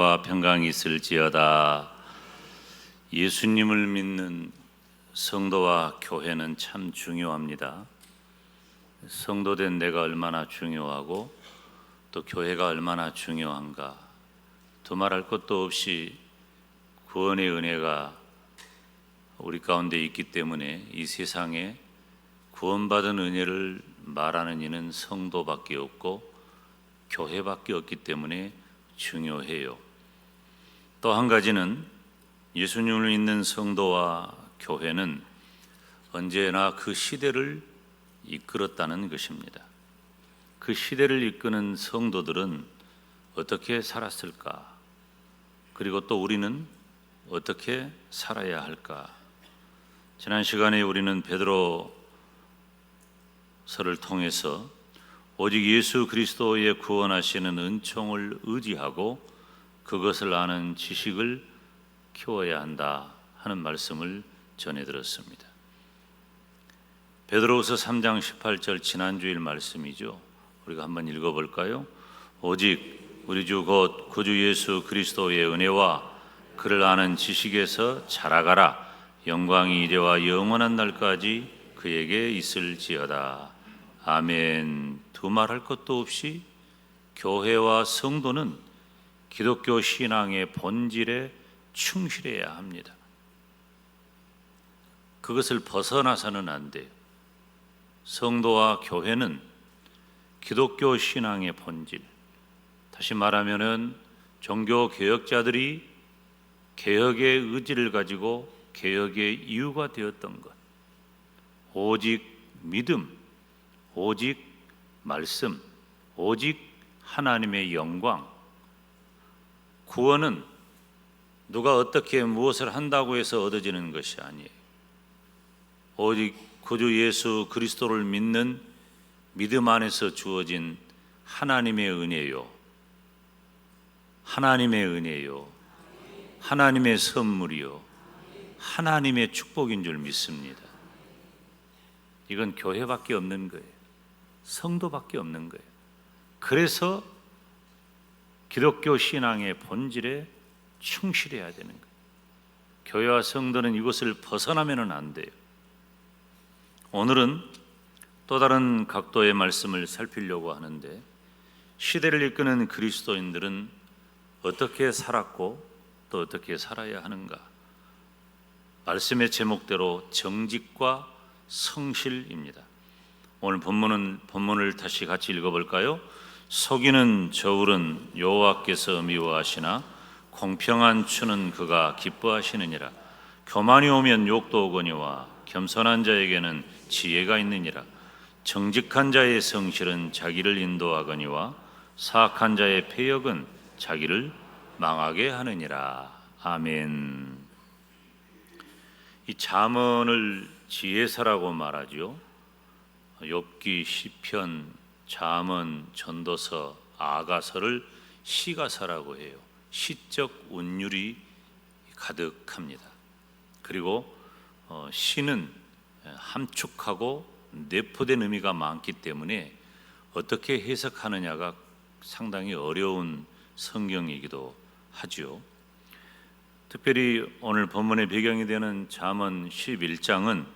와 평강이 있을지어다. 예수님을 믿는 성도와 교회는 참 중요합니다. 성도된 내가 얼마나 중요하고 또 교회가 얼마나 중요한가. 두말할 것도 없이 구원의 은혜가 우리 가운데 있기 때문에 이 세상에 구원받은 은혜를 말하는 이는 성도밖에 없고 교회밖에 없기 때문에 중요해요. 또 한 가지는 예수님을 믿는 성도와 교회는 언제나 그 시대를 이끌었다는 것입니다. 그 시대를 이끄는 성도들은 어떻게 살았을까? 그리고 또 우리는 어떻게 살아야 할까? 지난 시간에 우리는 베드로서를 통해서 오직 예수 그리스도의 구원하시는 은총을 의지하고 그것을 아는 지식을 키워야 한다 하는 말씀을 전해드렸습니다. 베드로후서 3장 18절 지난주일 말씀이죠. 우리가 한번 읽어볼까요? 오직 우리 주 곧 구주 예수 그리스도의 은혜와 그를 아는 지식에서 자라가라. 영광이 이제와 영원한 날까지 그에게 있을지어다. 아멘. 두말할 것도 없이 교회와 성도는 기독교 신앙의 본질에 충실해야 합니다. 그것을 벗어나서는 안 돼요. 성도와 교회는 기독교 신앙의 본질, 다시 말하면은 종교 개혁자들이 개혁의 의지를 가지고 개혁의 이유가 되었던 것, 오직 믿음, 오직 말씀, 오직 하나님의 영광. 구원은 누가 어떻게 무엇을 한다고 해서 얻어지는 것이 아니에요. 오직 구주 예수 그리스도를 믿는 믿음 안에서 주어진 하나님의 은혜요, 하나님의 은혜요, 하나님의 선물이요, 하나님의 축복인 줄 믿습니다. 이건 교회밖에 없는 거예요. 성도밖에 없는 거예요. 그래서 기독교 신앙의 본질에 충실해야 되는 거예요. 교회와 성도는 이것을 벗어나면 안 돼요. 오늘은 또 다른 각도의 말씀을 살피려고 하는데, 시대를 이끄는 그리스도인들은 어떻게 살았고 또 어떻게 살아야 하는가. 말씀의 제목대로 정직과 성실입니다. 오늘 본문을 다시 같이 읽어볼까요? 속이는 저울은 여호와께서 미워하시나 공평한 추는 그가 기뻐하시느니라. 교만이 오면 욕도 오거니와 겸손한 자에게는 지혜가 있느니라. 정직한 자의 성실은 자기를 인도하거니와 사악한 자의 패역은 자기를 망하게 하느니라. 아멘. 이 잠언을 지혜서라고 말하죠. 욥기, 시편, 잠언, 전도서, 아가서를 시가서라고 해요. 시적 운율이 가득합니다. 그리고 시는 함축하고 내포된 의미가 많기 때문에 어떻게 해석하느냐가 상당히 어려운 성경이기도 하죠. 특별히 오늘 본문의 배경이 되는 잠언 11장은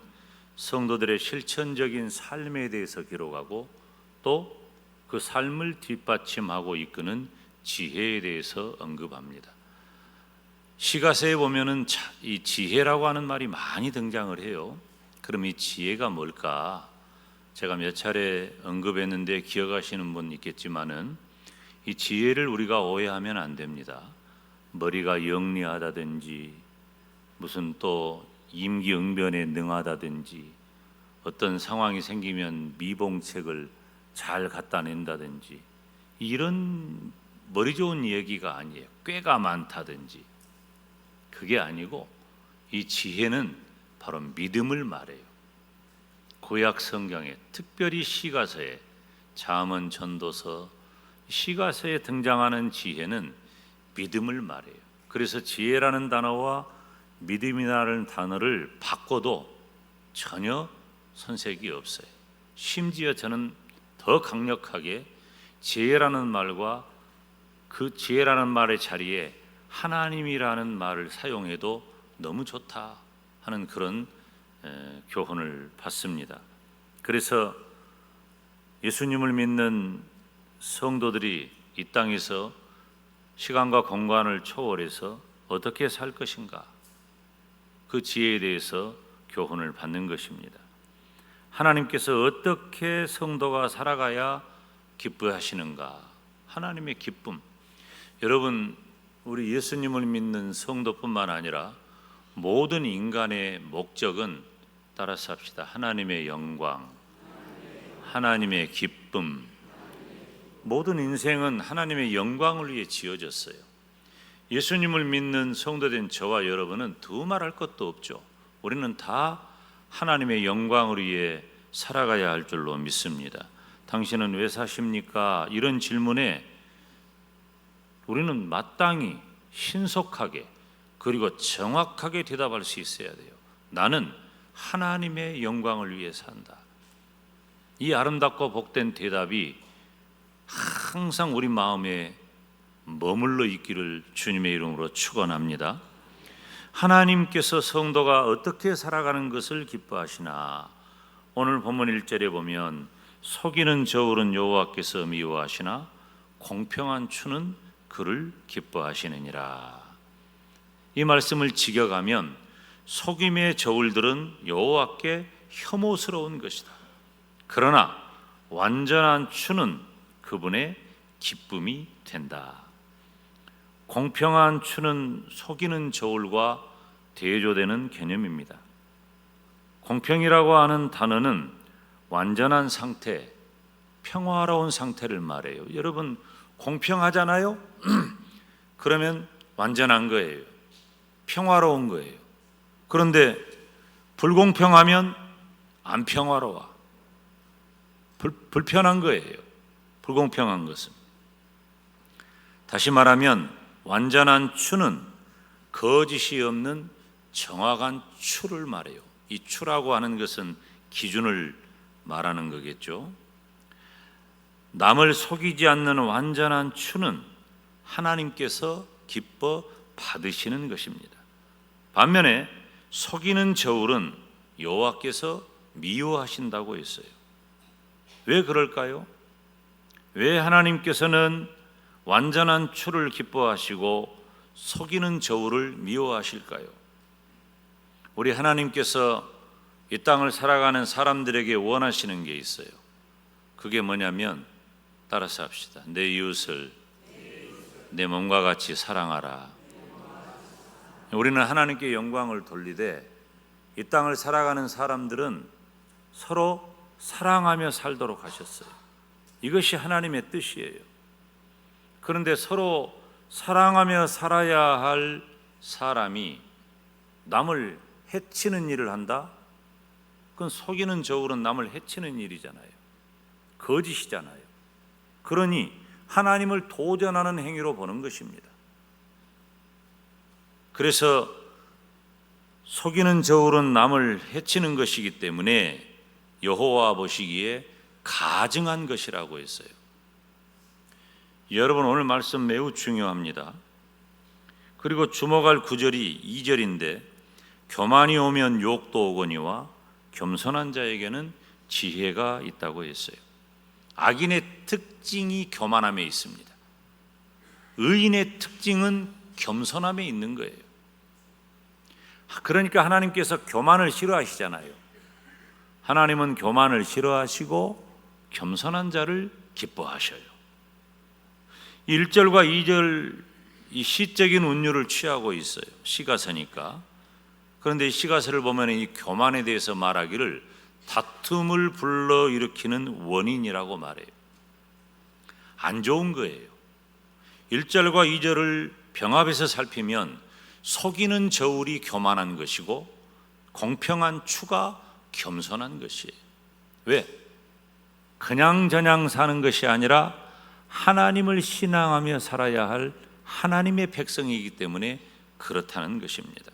성도들의 실천적인 삶에 대해서 기록하고 또 그 삶을 뒷받침하고 이끄는 지혜에 대해서 언급합니다. 시가서에 보면은 이 지혜라고 하는 말이 많이 등장을 해요. 그럼 이 지혜가 뭘까? 제가 몇 차례 언급했는데 기억하시는 분 있겠지만은 이 지혜를 우리가 오해하면 안 됩니다. 머리가 영리하다든지 무슨 또 임기응변에 능하다든지 어떤 상황이 생기면 미봉책을 잘 갖다 낸다든지 이런 머리 좋은 얘기가 아니에요. 꾀가 많다든지 그게 아니고 이 지혜는 바로 믿음을 말해요. 구약 성경에 특별히 시가서에 잠언, 전도서, 시가서에 등장하는 지혜는 믿음을 말해요. 그래서 지혜라는 단어와 믿음이라는 단어를 바꿔도 전혀 손색이 없어요. 심지어 저는 더 강력하게 지혜라는 말과 그 지혜라는 말의 자리에 하나님이라는 말을 사용해도 너무 좋다 하는 그런 교훈을 받습니다. 그래서 예수님을 믿는 성도들이 이 땅에서 시간과 공간을 초월해서 어떻게 살 것인가, 그 지혜에 대해서 교훈을 받는 것입니다. 하나님께서 어떻게 성도가 살아가야 기뻐하시는가, 하나님의 기쁨. 여러분, 우리 예수님을 믿는 성도뿐만 아니라 모든 인간의 목적은, 따라서 합시다, 하나님의 영광, 하나님의 기쁨. 모든 인생은 하나님의 영광을 위해 지어졌어요. 예수님을 믿는 성도된 저와 여러분은 두말할 것도 없죠. 우리는 다 하나님의 영광을 위해 살아가야 할 줄로 믿습니다. 당신은 왜 사십니까? 이런 질문에 우리는 마땅히 신속하게 그리고 정확하게 대답할 수 있어야 돼요. 나는 하나님의 영광을 위해 산다. 이 아름답고 복된 대답이 항상 우리 마음에 머물러 있기를 주님의 이름으로 축원합니다. 하나님께서 성도가 어떻게 살아가는 것을 기뻐하시나? 오늘 본문 1절에 보면 속이는 저울은 여호와께서 미워하시나 공평한 추는 그를 기뻐하시느니라. 이 말씀을 직역하면 속임의 저울들은 여호와께 혐오스러운 것이다. 그러나 완전한 추는 그분의 기쁨이 된다. 공평한 추는 속이는 저울과 대조되는 개념입니다. 공평이라고 하는 단어는 완전한 상태, 평화로운 상태를 말해요. 여러분, 공평하잖아요? 그러면 완전한 거예요. 평화로운 거예요. 그런데 불공평하면 안 평화로워. 불편한 거예요. 불공평한 것은. 다시 말하면 완전한 추는 거짓이 없는 정확한 추를 말해요. 이 추라고 하는 것은 기준을 말하는 거겠죠. 남을 속이지 않는 완전한 추는 하나님께서 기뻐 받으시는 것입니다. 반면에 속이는 저울은 여호와께서 미워하신다고 했어요. 왜 그럴까요? 왜 하나님께서는 완전한 추를 기뻐하시고 속이는 저울을 미워하실까요? 우리 하나님께서 이 땅을 살아가는 사람들에게 원하시는 게 있어요. 그게 뭐냐면, 따라서 합시다. 내 이웃을 내 몸과 같이 사랑하라. 우리는 하나님께 영광을 돌리되 이 땅을 살아가는 사람들은 서로 사랑하며 살도록 하셨어요. 이것이 하나님의 뜻이에요. 그런데 서로 사랑하며 살아야 할 사람이 남을 해치는 일을 한다? 그건 속이는 저울은 남을 해치는 일이잖아요. 거짓이잖아요. 그러니 하나님을 도전하는 행위로 보는 것입니다. 그래서 속이는 저울은 남을 해치는 것이기 때문에 여호와 보시기에 가증한 것이라고 했어요. 여러분, 오늘 말씀 매우 중요합니다. 그리고 주목할 구절이 2절인데 교만이 오면 욕도 오거니와 겸손한 자에게는 지혜가 있다고 했어요. 악인의 특징이 교만함에 있습니다. 의인의 특징은 겸손함에 있는 거예요. 그러니까 하나님께서 교만을 싫어하시잖아요. 하나님은 교만을 싫어하시고 겸손한 자를 기뻐하셔요. 1절과 2절 이 시적인 운율을 취하고 있어요. 시가서니까. 그런데 이 시가서를 보면 이 교만에 대해서 말하기를 다툼을 불러일으키는 원인이라고 말해요. 안 좋은 거예요. 1절과 2절을 병합해서 살피면 속이는 저울이 교만한 것이고 공평한 추가 겸손한 것이에요. 왜? 그냥저냥 사는 것이 아니라 하나님을 신앙하며 살아야 할 하나님의 백성이기 때문에 그렇다는 것입니다.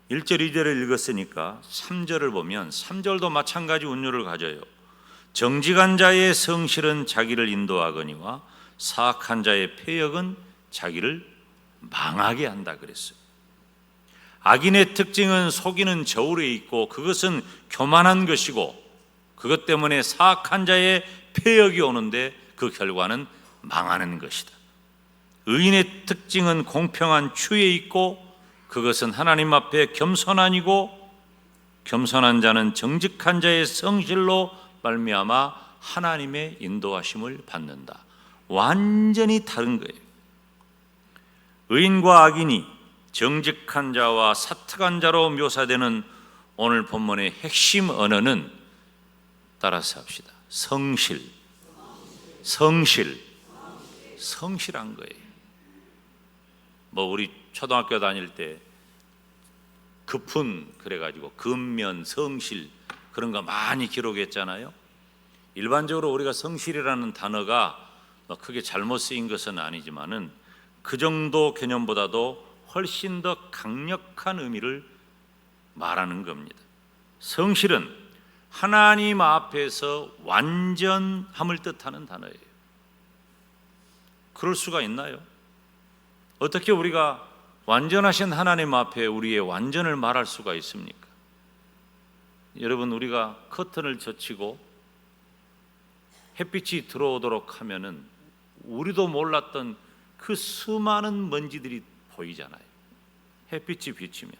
1절, 2절을 읽었으니까 3절을 보면 3절도 마찬가지 운율을 가져요. 정직한 자의 성실은 자기를 인도하거니와 사악한 자의 패역은 자기를 망하게 한다 그랬어요. 악인의 특징은 속이는 저울에 있고 그것은 교만한 것이고 그것 때문에 사악한 자의 패역이 오는데 그 결과는 망하는 것이다. 의인의 특징은 공평한 추에 있고 그것은 하나님 앞에 겸손하니고 겸손한 자는 정직한 자의 성실로 말미암아 하나님의 인도하심을 받는다. 완전히 다른 거예요. 의인과 악인이 정직한 자와 사특한 자로 묘사되는 오늘 본문의 핵심 언어는 따라서 합시다. 성실한 거예요. 우리 초등학교 다닐 때 급훈 그래가지고 근면, 성실 그런 거 많이 기록했잖아요. 일반적으로 우리가 성실이라는 단어가 크게 잘못 쓰인 것은 아니지만은 그 정도 개념보다도 훨씬 더 강력한 의미를 말하는 겁니다. 성실은 하나님 앞에서 완전함을 뜻하는 단어예요. 그럴 수가 있나요? 어떻게 우리가 완전하신 하나님 앞에 우리의 완전을 말할 수가 있습니까? 여러분, 우리가 커튼을 젖히고 햇빛이 들어오도록 하면은 우리도 몰랐던 그 수많은 먼지들이 보이잖아요. 햇빛이 비치면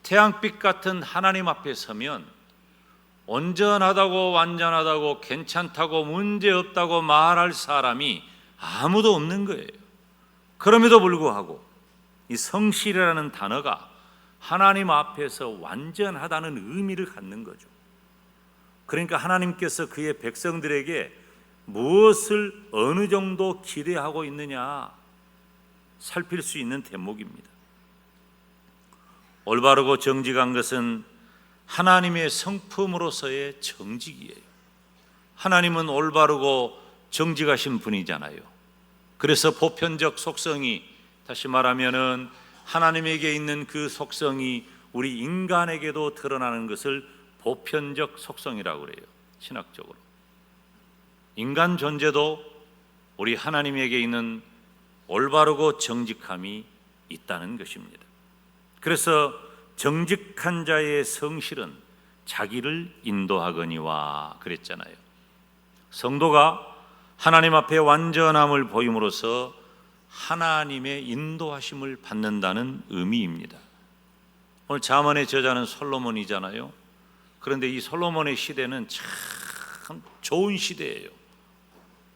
태양빛 같은 하나님 앞에 서면 온전하다고 완전하다고 괜찮다고 문제없다고 말할 사람이 아무도 없는 거예요. 그럼에도 불구하고 이 성실이라는 단어가 하나님 앞에서 완전하다는 의미를 갖는 거죠. 그러니까 하나님께서 그의 백성들에게 무엇을 어느 정도 기대하고 있느냐 살필 수 있는 대목입니다. 올바르고 정직한 것은 하나님의 성품으로서의 정직이에요. 하나님은 올바르고 정직하신 분이잖아요. 그래서 보편적 속성이, 다시 말하면은 하나님에게 있는 그 속성이 우리 인간에게도 드러나는 것을 보편적 속성이라고 그래요. 신학적으로 인간 존재도 우리 하나님에게 있는 올바르고 정직함이 있다는 것입니다. 그래서 정직한 자의 성실은 자기를 인도하거니와 그랬잖아요. 성도가 하나님 앞에 완전함을 보임으로써 하나님의 인도하심을 받는다는 의미입니다. 오늘 잠언의 저자는 솔로몬이잖아요. 그런데 이 솔로몬의 시대는 참 좋은 시대예요.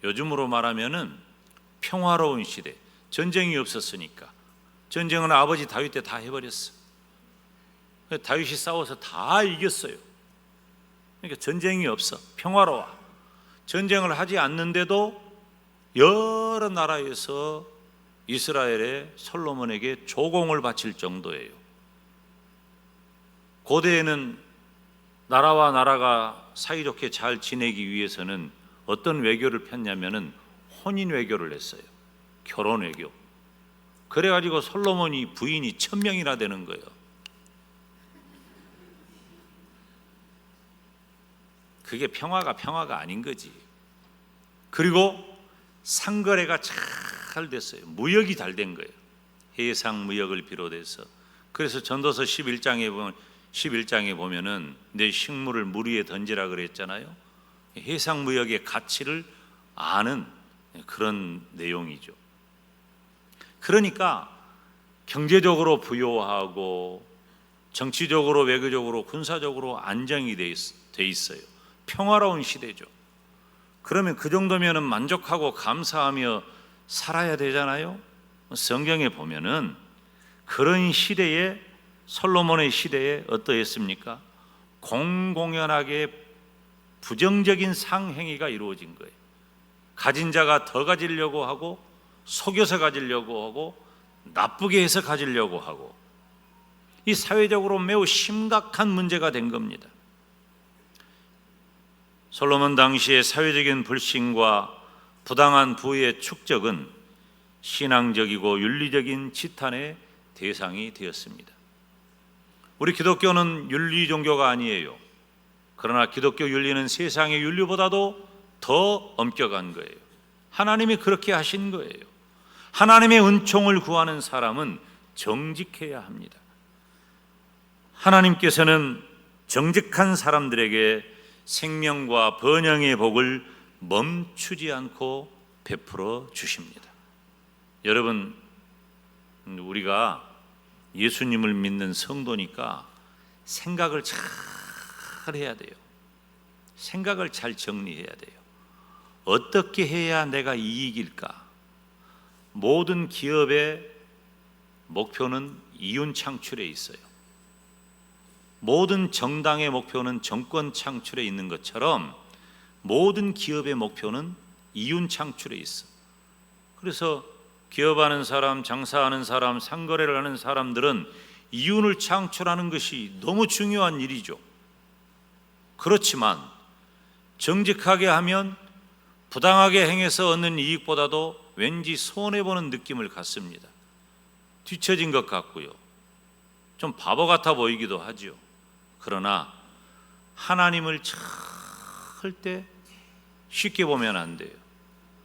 요즘으로 말하면은 평화로운 시대. 전쟁이 없었으니까. 전쟁은 아버지 다윗 때 다 해버렸어. 다윗이 싸워서 다 이겼어요. 그러니까 전쟁이 없어. 평화로워. 전쟁을 하지 않는데도 여러 나라에서 이스라엘의 솔로몬에게 조공을 바칠 정도예요. 고대에는 나라와 나라가 사이좋게 잘 지내기 위해서는 어떤 외교를 폈냐면은 혼인 외교를 했어요. 결혼 외교. 그래가지고 솔로몬이 부인이 1000명이나 되는 거예요. 그게 평화가 아닌 거지. 그리고 상거래가 잘 됐어요. 무역이 잘 된 거예요. 해상 무역을 비롯해서. 그래서 전도서 11장에 보면은 내 식물을 물 위에 던지라 그랬잖아요. 해상 무역의 가치를 아는 그런 내용이죠. 그러니까 경제적으로 부유하고 정치적으로 외교적으로 군사적으로 안정이 돼 있어요. 평화로운 시대죠. 그러면 그 정도면은 만족하고 감사하며 살아야 되잖아요. 성경에 보면은 그런 시대에, 솔로몬의 시대에 어떠했습니까? 공공연하게 부정적인 상행위가 이루어진 거예요. 가진 자가 더 가지려고 하고 속여서 가지려고 하고 나쁘게 해서 가지려고 하고, 이 사회적으로 매우 심각한 문제가 된 겁니다. 솔로몬 당시의 사회적인 불신과 부당한 부의 축적은 신앙적이고 윤리적인 지탄의 대상이 되었습니다. 우리 기독교는 윤리 종교가 아니에요. 그러나 기독교 윤리는 세상의 윤리보다도 더 엄격한 거예요. 하나님이 그렇게 하신 거예요. 하나님의 은총을 구하는 사람은 정직해야 합니다. 하나님께서는 정직한 사람들에게 생명과 번영의 복을 멈추지 않고 베풀어 주십니다. 여러분, 우리가 예수님을 믿는 성도니까 생각을 잘 해야 돼요. 생각을 잘 정리해야 돼요. 어떻게 해야 내가 이익일까? 모든 기업의 목표는 이윤 창출에 있어요. 모든 정당의 목표는 정권 창출에 있는 것처럼 모든 기업의 목표는 이윤 창출에 있어. 그래서 기업하는 사람, 장사하는 사람, 상거래를 하는 사람들은 이윤을 창출하는 것이 너무 중요한 일이죠. 그렇지만 정직하게 하면 부당하게 행해서 얻는 이익보다도 왠지 손해보는 느낌을 갖습니다. 뒤처진 것 같고요. 좀 바보 같아 보이기도 하죠. 그러나 하나님을 절대 쉽게 보면 안 돼요.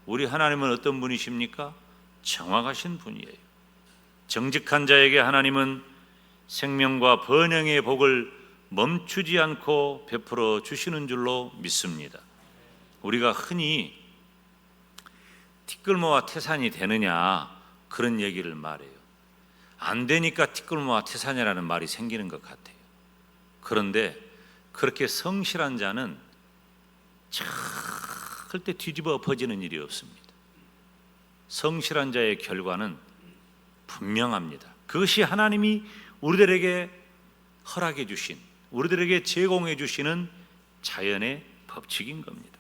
우리 하나님은 어떤 분이십니까? 정확하신 분이에요. 정직한 자에게 하나님은 생명과 번영의 복을 멈추지 않고 베풀어 주시는 줄로 믿습니다. 우리가 흔히 티끌모아 태산이 되느냐 그런 얘기를 말해요. 안 되니까 티끌모아 태산이라는 말이 생기는 것 같아요. 그런데 그렇게 성실한 자는 절대 뒤집어 엎어지는 일이 없습니다. 성실한 자의 결과는 분명합니다. 그것이 하나님이 우리들에게 허락해 주신, 우리들에게 제공해 주시는 자연의 법칙인 겁니다.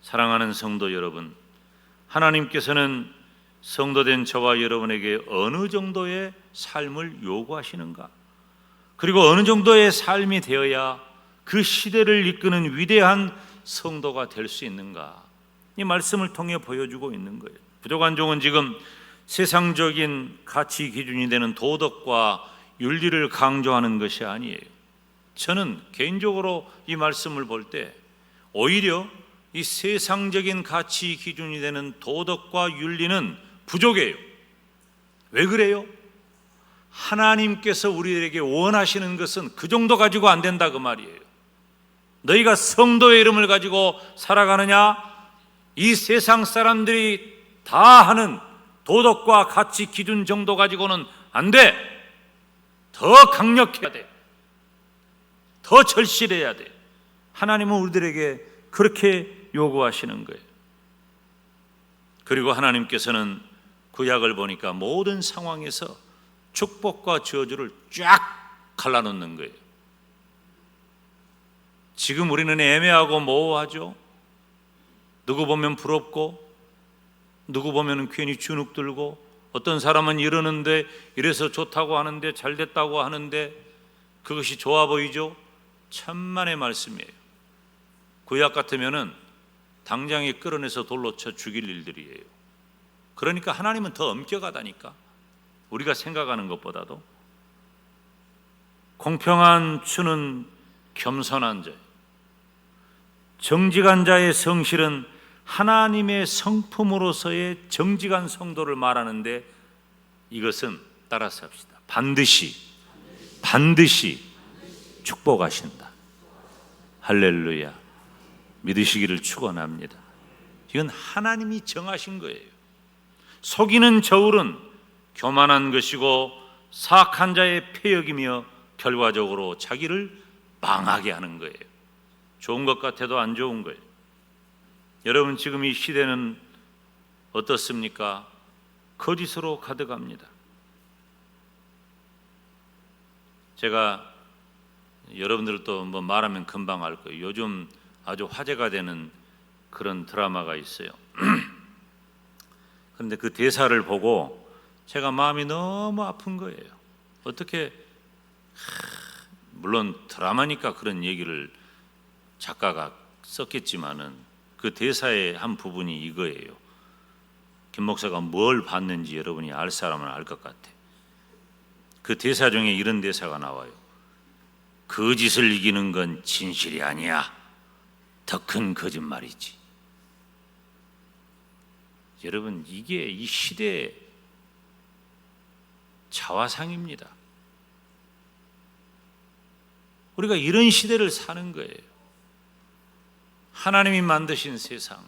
사랑하는 성도 여러분, 하나님께서는 성도된 저와 여러분에게 어느 정도의 삶을 요구하시는가? 그리고 어느 정도의 삶이 되어야 그 시대를 이끄는 위대한 성도가 될 수 있는가? 이 말씀을 통해 보여주고 있는 거예요. 부족한 종은 지금 세상적인 가치 기준이 되는 도덕과 윤리를 강조하는 것이 아니에요. 저는 개인적으로 이 말씀을 볼 때 오히려 이 세상적인 가치 기준이 되는 도덕과 윤리는 부족해요. 왜 그래요? 하나님께서 우리에게 원하시는 것은 그 정도 가지고 안 된다 그 말이에요. 너희가 성도의 이름을 가지고 살아가느냐? 이 세상 사람들이 다 하는 도덕과 가치 기준 정도 가지고는 안 돼. 더 강력해야 돼. 더 절실해야 돼. 하나님은 우리들에게 그렇게 요구하시는 거예요. 그리고 하나님께서는 구약을 보니까 모든 상황에서 축복과 저주를 쫙 갈라놓는 거예요. 지금 우리는 애매하고 모호하죠. 누구 보면 부럽고 누구 보면 괜히 주눅 들고 어떤 사람은 이러는데 이래서 좋다고 하는데 잘됐다고 하는데 그것이 좋아 보이죠. 천만의 말씀이에요. 구약 같으면은 당장에 끌어내서 돌로 쳐 죽일 일들이에요. 그러니까 하나님은 더 엄격하다니까. 우리가 생각하는 것보다도. 공평한 주는 겸손한 자예요. 정직한 자의 성실은 하나님의 성품으로서의 정직한 성도를 말하는데 이것은 따라서 합시다. 반드시 축복하신다. 할렐루야. 믿으시기를 축원합니다. 이건 하나님이 정하신 거예요. 속이는 저울은 교만한 것이고 사악한 자의 패역이며 결과적으로 자기를 망하게 하는 거예요. 좋은 것 같아도 안 좋은 거예요. 여러분 지금 이 시대는 어떻습니까? 거짓으로 가득합니다. 제가 여러분들도 뭐 말하면 금방 알 거예요. 요즘 아주 화제가 되는 그런 드라마가 있어요. 그런데 그 대사를 보고 제가 마음이 너무 아픈 거예요. 어떻게 물론 드라마니까 그런 얘기를 작가가 썼겠지만은 그 대사의 한 부분이 이거예요. 김 목사가 뭘 봤는지 여러분이 알 사람은 알 것 같아. 그 대사 중에 이런 대사가 나와요. 거짓을 이기는 건 진실이 아니야. 더 큰 거짓말이지. 여러분, 이게 이 시대의 자화상입니다. 우리가 이런 시대를 사는 거예요. 하나님이 만드신 세상,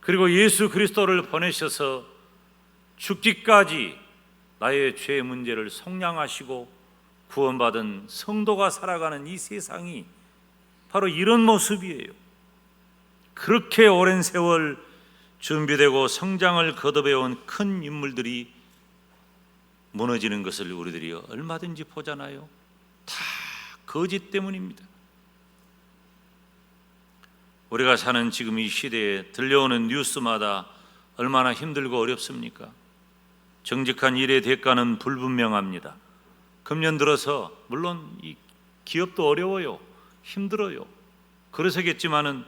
그리고 예수 그리스도를 보내셔서 죽기까지 나의 죄 문제를 속량하시고 구원받은 성도가 살아가는 이 세상이 바로 이런 모습이에요. 그렇게 오랜 세월 준비되고 성장을 거듭해온 큰 인물들이 무너지는 것을 우리들이 얼마든지 보잖아요. 다 거짓 때문입니다. 우리가 사는 지금 이 시대에 들려오는 뉴스마다 얼마나 힘들고 어렵습니까? 정직한 일의 대가는 불분명합니다. 금년 들어서 물론 이 기업도 어려워요. 힘들어요. 그러서겠지만은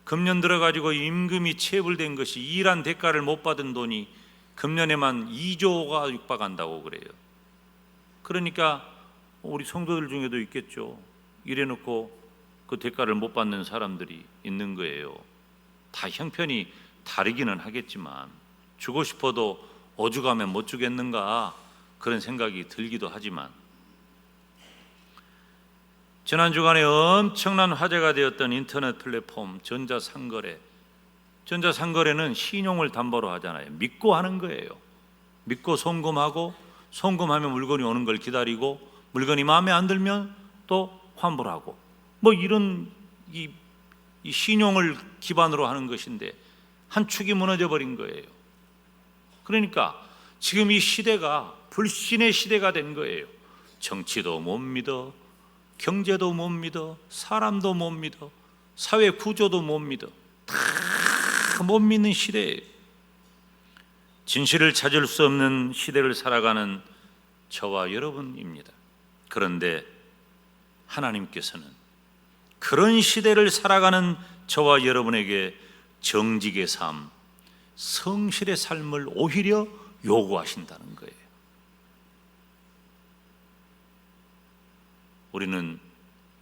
금년 들어가지고 임금이 체불된 것이 일한 대가를 못 받은 돈이 금년에만 2조가 육박한다고 그래요. 그러니까 우리 성도들 중에도 있겠죠. 이래놓고 그 대가를 못 받는 사람들이 있는 거예요. 다 형편이 다르기는 하겠지만 주고 싶어도 오죽하면 못 주겠는가 그런 생각이 들기도 하지만, 지난 주간에 엄청난 화제가 되었던 인터넷 플랫폼 전자상거래는 신용을 담보로 하잖아요. 믿고 하는 거예요. 믿고 송금하고, 송금하면 물건이 오는 걸 기다리고, 물건이 마음에 안 들면 또 환불하고, 뭐 이런 이 신용을 기반으로 하는 것인데 한 축이 무너져 버린 거예요. 그러니까 지금 이 시대가 불신의 시대가 된 거예요. 정치도 못 믿어, 경제도 못 믿어, 사람도 못 믿어, 사회 구조도 못 믿어. 다 못 믿는 시대예요. 진실을 찾을 수 없는 시대를 살아가는 저와 여러분입니다. 그런데 하나님께서는 그런 시대를 살아가는 저와 여러분에게 정직의 삶, 성실의 삶을 오히려 요구하신다는 거예요. 우리는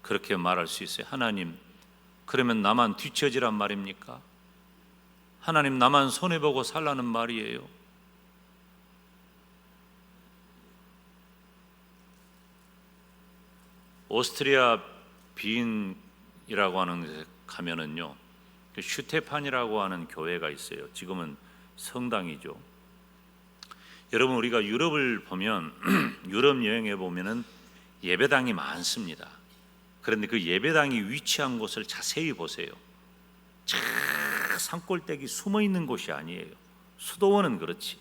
그렇게 말할 수 있어요. 하나님, 그러면 나만 뒤처지란 말입니까? 하나님, 나만 손해보고 살라는 말이에요. 오스트리아 빈이라고 하는 곳에 가면은요, 그 슈테판이라고 하는 교회가 있어요. 지금은 성당이죠. 여러분, 우리가 유럽을 보면 유럽 여행해 보면은 예배당이 많습니다. 그런데 그 예배당이 위치한 곳을 자세히 보세요. 저 산골짜기 숨어 있는 곳이 아니에요. 수도원은 그렇지.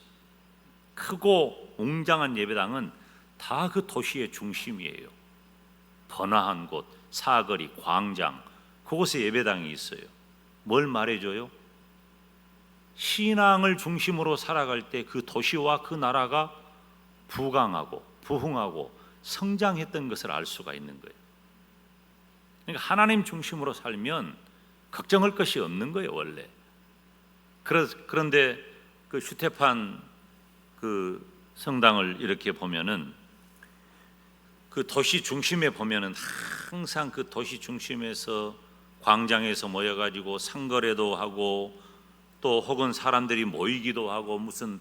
크고 웅장한 예배당은 다 그 도시의 중심이에요. 번화한 곳, 사거리, 광장, 그곳에 예배당이 있어요. 뭘 말해줘요? 신앙을 중심으로 살아갈 때 그 도시와 그 나라가 부강하고 부흥하고 성장했던 것을 알 수가 있는 거예요. 그러니까 하나님 중심으로 살면 걱정할 것이 없는 거예요, 원래. 그런데 그 슈테판 그 성당을 이렇게 보면은 그 도시 중심에 보면은 항상 그 도시 중심에서 광장에서 모여가지고 상거래도 하고, 또 혹은 사람들이 모이기도 하고, 무슨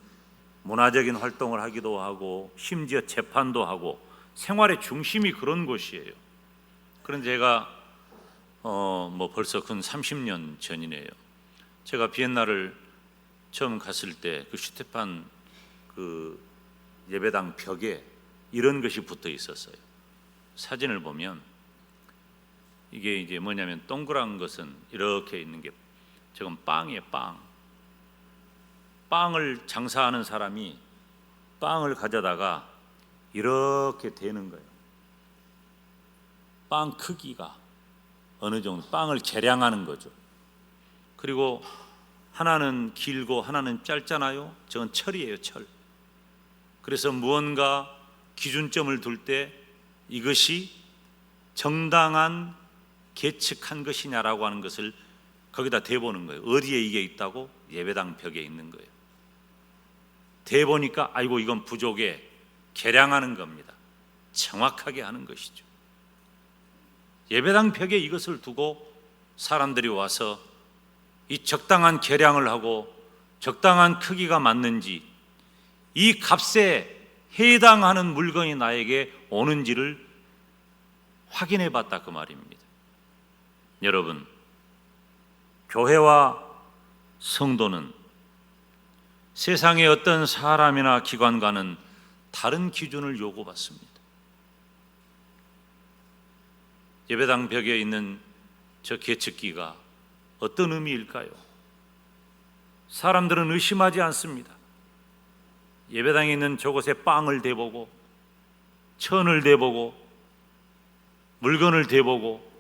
문화적인 활동을 하기도 하고, 심지어 재판도 하고, 생활의 중심이 그런 곳이에요. 그런데 제가 뭐 벌써 근 30년 전이네요. 제가 비엔나를 처음 갔을 때 그 슈테판 그 예배당 벽에 이런 것이 붙어 있었어요. 사진을 보면 이게 이제 뭐냐면 동그란 것은 이렇게 있는 게 저건 빵이에요. 빵을 장사하는 사람이 빵을 가져다가 이렇게 대는 거예요. 빵 크기가 어느 정도, 빵을 계량하는 거죠. 그리고 하나는 길고 하나는 짧잖아요. 저건 철이에요, 철. 그래서 무언가 기준점을 둘 때 이것이 정당한 계측한 것이냐라고 하는 것을 거기다 대보는 거예요. 어디에 이게 있다고? 예배당 벽에 있는 거예요. 대보니까 아이고 이건 부족해, 계량하는 겁니다. 정확하게 하는 것이죠. 예배당 벽에 이것을 두고 사람들이 와서 이 적당한 계량을 하고 적당한 크기가 맞는지, 이 값에 해당하는 물건이 나에게 오는지를 확인해 봤다 그 말입니다. 여러분, 교회와 성도는 세상의 어떤 사람이나 기관과는 다른 기준을 요구받습니다. 예배당 벽에 있는 저 계측기가 어떤 의미일까요? 사람들은 의심하지 않습니다. 예배당에 있는 저곳에 빵을 대보고, 천을 대보고, 물건을 대보고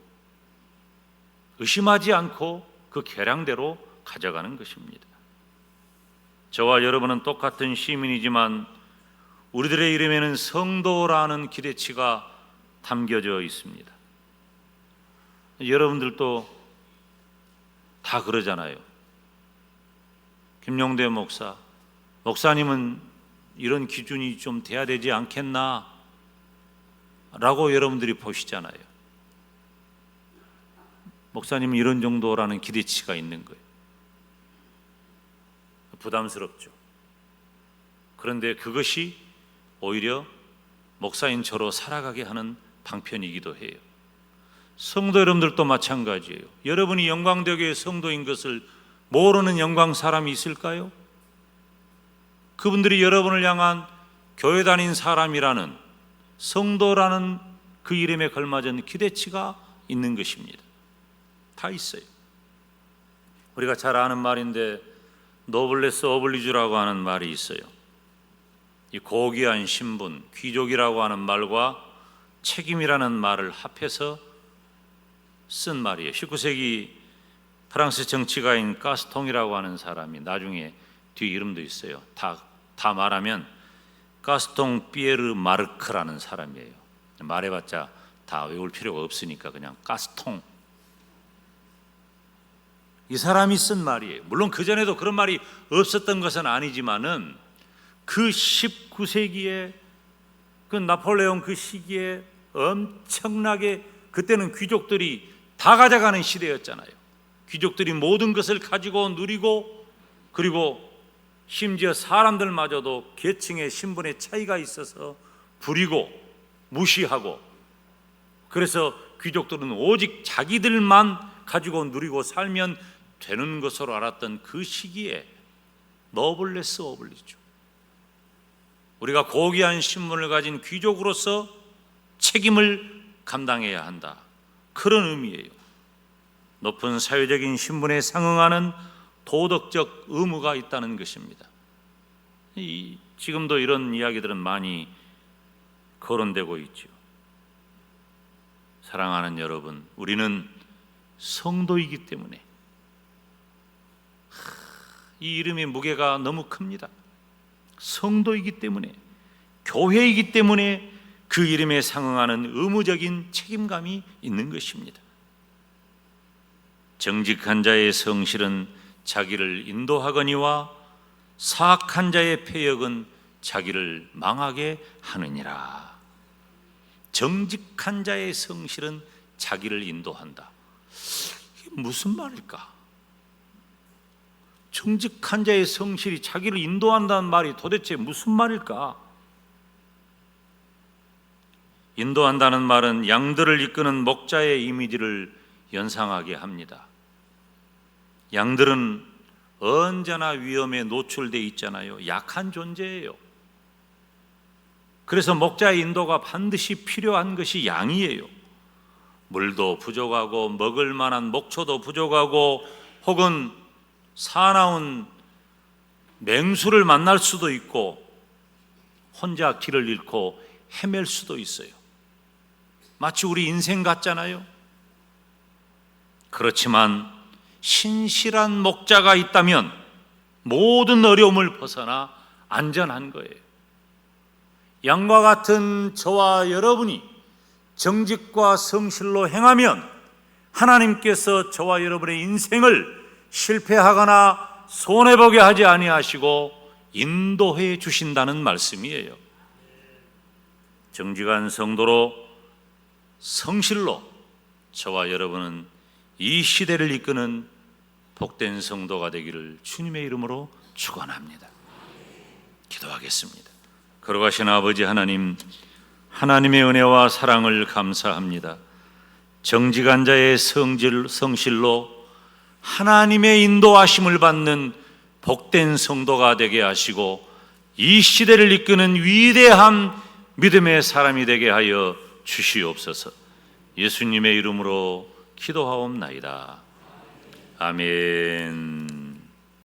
의심하지 않고 그 계량대로 가져가는 것입니다. 저와 여러분은 똑같은 시민이지만 우리들의 이름에는 성도라는 기대치가 담겨져 있습니다. 여러분들도 다 그러잖아요. 김용대 목사님은 이런 기준이 좀 돼야 되지 않겠나 라고 여러분들이 보시잖아요. 목사님은 이런 정도라는 기대치가 있는 거예요. 부담스럽죠. 그런데 그것이 오히려 목사인 저로 살아가게 하는 방편이기도 해요. 성도 여러분들도 마찬가지예요. 여러분이 영광대교의 성도인 것을 모르는 영광 사람이 있을까요? 그분들이 여러분을 향한 교회 다닌 사람이라는, 성도라는 그 이름에 걸맞은 기대치가 있는 것입니다. 다 있어요. 우리가 잘 아는 말인데 노블레스 오블리주라고 하는 말이 있어요. 이 고귀한 신분, 귀족이라고 하는 말과 책임이라는 말을 합해서 쓴 말이에요. 19세기 프랑스 정치가인 가스통이라고 하는 사람이 나중에 뒤 이름도 있어요. 다 말하면 가스통 피에르 마르크라는 사람이에요. 말해봤자 다 외울 필요가 없으니까 그냥 가스통. 이 사람이 쓴 말이에요. 물론 그전에도 그런 말이 없었던 것은 아니지만은 그 19세기에 그 나폴레옹 그 시기에 엄청나게, 그때는 귀족들이 다 가져가는 시대였잖아요. 귀족들이 모든 것을 가지고 누리고, 그리고 심지어 사람들마저도 계층의 신분의 차이가 있어서 부리고 무시하고, 그래서 귀족들은 오직 자기들만 가지고 누리고 살면 되는 것으로 알았던 그 시기에 노블레스 오블리주, 우리가 고귀한 신분을 가진 귀족으로서 책임을 감당해야 한다, 그런 의미예요. 높은 사회적인 신분에 상응하는 도덕적 의무가 있다는 것입니다. 지금도 이런 이야기들은 많이 거론되고 있죠. 사랑하는 여러분, 우리는 성도이기 때문에 이 이름의 무게가 너무 큽니다. 성도이기 때문에, 교회이기 때문에 그 이름에 상응하는 의무적인 책임감이 있는 것입니다. 정직한 자의 성실은 자기를 인도하거니와 사악한 자의 패역은 자기를 망하게 하느니라. 정직한 자의 성실은 자기를 인도한다. 이게 무슨 말일까? 정직한 자의 성실이 자기를 인도한다는 말이 도대체 무슨 말일까? 인도한다는 말은 양들을 이끄는 목자의 이미지를 연상하게 합니다. 양들은 언제나 위험에 노출되어 있잖아요. 약한 존재예요. 그래서 목자의 인도가 반드시 필요한 것이 양이에요. 물도 부족하고 먹을 만한 목초도 부족하고 혹은 사나운 맹수를 만날 수도 있고 혼자 길을 잃고 헤맬 수도 있어요. 마치 우리 인생 같잖아요. 그렇지만 신실한 목자가 있다면 모든 어려움을 벗어나 안전한 거예요. 양과 같은 저와 여러분이 정직과 성실로 행하면 하나님께서 저와 여러분의 인생을 실패하거나 손해보게 하지 아니하시고 인도해 주신다는 말씀이에요. 정직한 성도로 성실로 저와 여러분은 이 시대를 이끄는 복된 성도가 되기를 주님의 이름으로 축원합니다. 기도하겠습니다. 걸어가신 아버지 하나님, 하나님의 은혜와 사랑을 감사합니다. 정직한 자의 성실로 하나님의 인도하심을 받는 복된 성도가 되게 하시고 이 시대를 이끄는 위대한 믿음의 사람이 되게 하여 주시옵소서. 예수님의 이름으로 기도하옵나이다. 아멘.